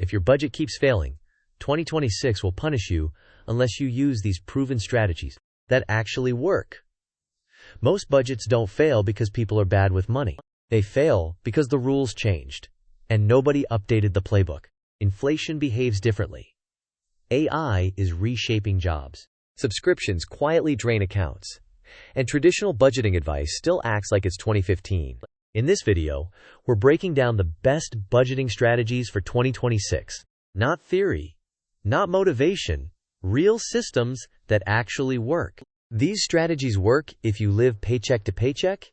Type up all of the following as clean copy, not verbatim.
If your budget keeps failing, 2026 will punish you unless you use these proven strategies that actually work. Most budgets don't fail because people are bad with money. They fail because the rules changed, and nobody updated the playbook. Inflation behaves differently. AI is reshaping jobs. Subscriptions quietly drain accounts, and traditional budgeting advice still acts like it's 2015. In this video, we're breaking down the best budgeting strategies for 2026. Not theory, not motivation, real systems that actually work. These strategies work if you live paycheck to paycheck,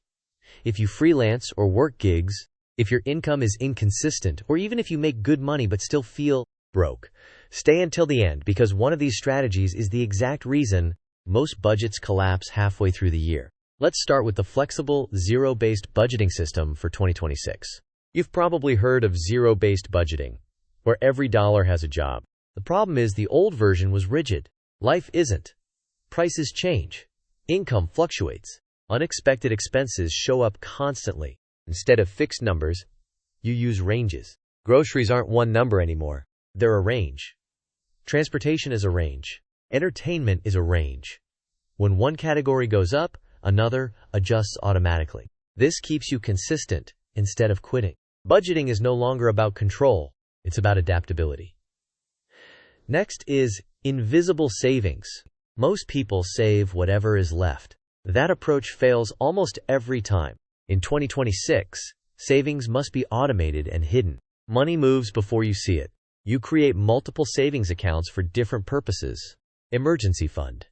if you freelance or work gigs, if your income is inconsistent, or even if you make good money but still feel broke. Stay until the end because one of these strategies is the exact reason most budgets collapse halfway through the year. Let's start with the flexible, zero-based budgeting system for 2026. You've probably heard of zero-based budgeting, where every dollar has a job. The problem is the old version was rigid. Life isn't. Prices change. Income fluctuates. Unexpected expenses show up constantly. Instead of fixed numbers, you use ranges. Groceries aren't one number anymore. They're a range. Transportation is a range. Entertainment is a range. When one category goes up, another adjusts automatically. This keeps you consistent instead of quitting. Budgeting is no longer about control. It's about adaptability. Next is invisible savings. Most people save whatever is left. That approach fails almost every time. In 2026, savings must be automated and hidden. Money moves before you see it. You create multiple savings accounts for different purposes. Emergency fund.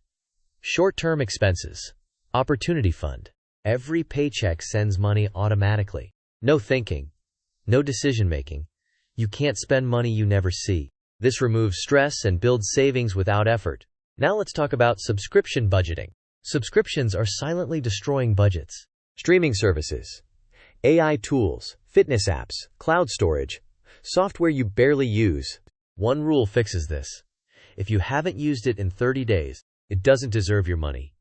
Short-term expenses. Opportunity fund. Every paycheck sends money automatically. No thinking. No decision-making. You can't spend money you never see. This removes stress and builds savings without effort. Now let's talk about subscription budgeting. Subscriptions are silently destroying budgets. Streaming services, AI tools, fitness apps, cloud storage, software you barely use. One rule fixes this. If you haven't used it in 30 days, it doesn't deserve your money.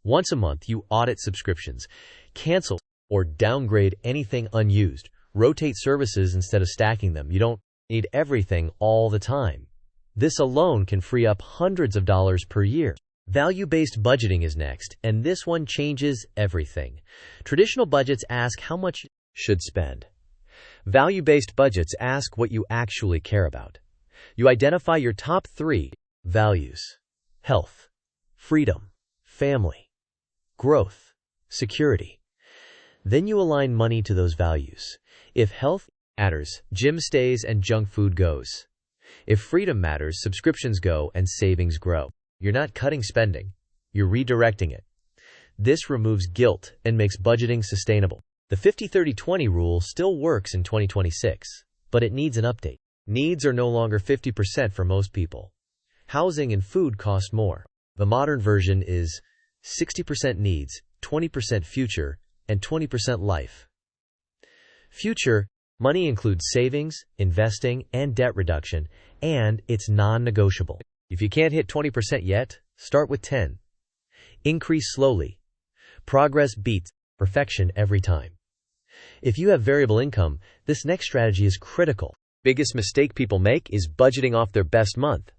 Once a month, you audit subscriptions, cancel or downgrade anything unused, rotate services instead of stacking them. You don't need everything all the time. This alone can free up hundreds of dollars per year. Value-based budgeting is next, and this one changes everything. Traditional budgets ask how much you should spend. Value-based budgets ask what you actually care about. You identify your top 3 values: health, freedom, family, growth, security. Then you align money to those values. If health matters, gym stays and junk food goes. If freedom matters, subscriptions go and savings grow. You're not cutting spending, you're redirecting it. This removes guilt and makes budgeting sustainable. The 50-30-20 rule still works in 2026, but it needs an update. Needs are no longer 50% for most people. Housing and food cost more. The modern version is 60% needs, 20% future, and 20% life. Future money includes savings, investing, and debt reduction, and it's non-negotiable. If you can't hit 20% yet, start with 10. Increase slowly. Progress beats perfection every time. If you have variable income, this next strategy is critical. Biggest mistake people make is budgeting off their best month.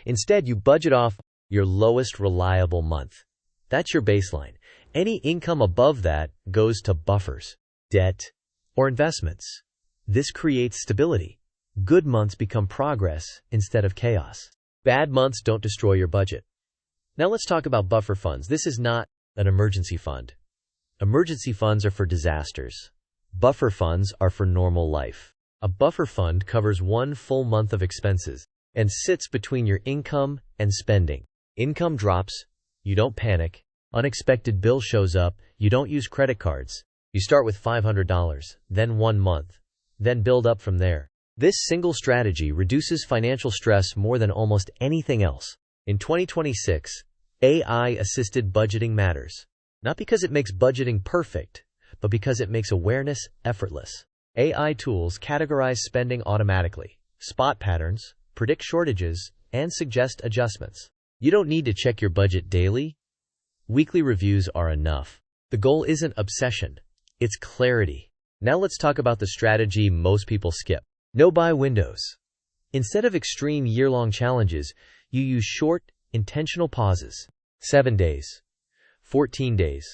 Instead, you budget off your lowest reliable month. That's your baseline. Any income above that goes to buffers, debt, or investments. This creates stability. Good months become progress instead of chaos. Bad months don't destroy your budget. Now let's talk about buffer funds. This is not an emergency fund. Emergency funds are for disasters. Buffer funds are for normal life. A buffer fund covers one full month of expenses and sits between your income and spending. Income drops, you don't panic. Unexpected bill shows up, you don't use credit cards. You start with $500, then 1 month, then build up from there. This single strategy reduces financial stress more than almost anything else. In 2026, AI-assisted budgeting matters. Not because it makes budgeting perfect, but because it makes awareness effortless. AI tools categorize spending automatically, spot patterns, predict shortages, and suggest adjustments. You don't need to check your budget daily. Weekly reviews are enough. The goal isn't obsession, it's clarity. Now let's talk about the strategy most people skip. No-buy windows. Instead of extreme year-long challenges, you use short, intentional pauses. 7 days, 14 days,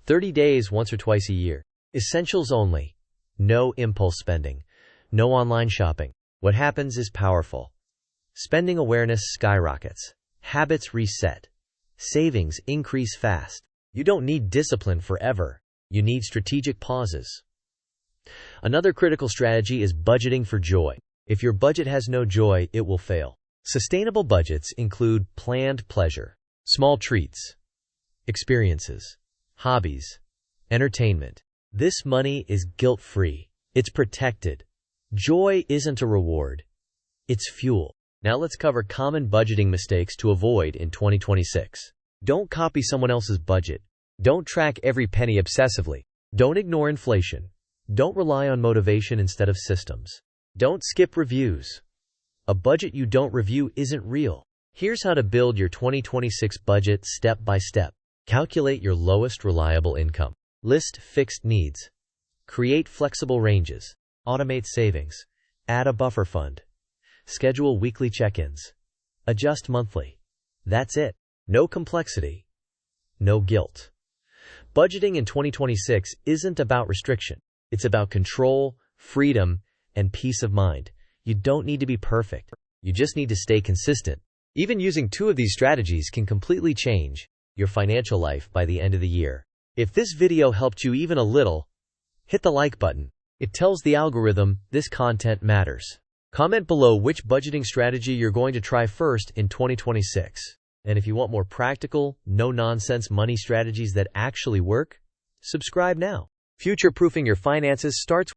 30 days once or twice a year. Essentials only. No impulse spending. No online shopping. What happens is powerful. Spending awareness skyrockets. Habits reset. Savings increase fast. You don't need discipline forever. You need strategic pauses. Another critical strategy is budgeting for joy. If your budget has no joy, it will fail. Sustainable budgets include planned pleasure, small treats, experiences, hobbies, entertainment. This money is guilt-free. It's protected. Joy isn't a reward. It's fuel. Now let's cover common budgeting mistakes to avoid in 2026. Don't copy someone else's budget. Don't track every penny obsessively. Don't ignore inflation. Don't rely on motivation instead of systems. Don't skip reviews. A budget you don't review isn't real. Here's how to build your 2026 budget step by step. Calculate your lowest reliable income. List fixed needs. Create flexible ranges. Automate savings. Add a buffer fund. Schedule weekly check-ins. Adjust monthly. That's it. No complexity. No guilt. Budgeting in 2026 isn't about restriction. It's about control, freedom, and peace of mind. You don't need to be perfect. You just need to stay consistent. Even using 2 of these strategies can completely change your financial life by the end of the year. If this video helped you even a little, hit the like button. It tells the algorithm this content matters. Comment below which budgeting strategy you're going to try first in 2026. And if you want more practical, no-nonsense money strategies that actually work, subscribe now. Future-proofing your finances starts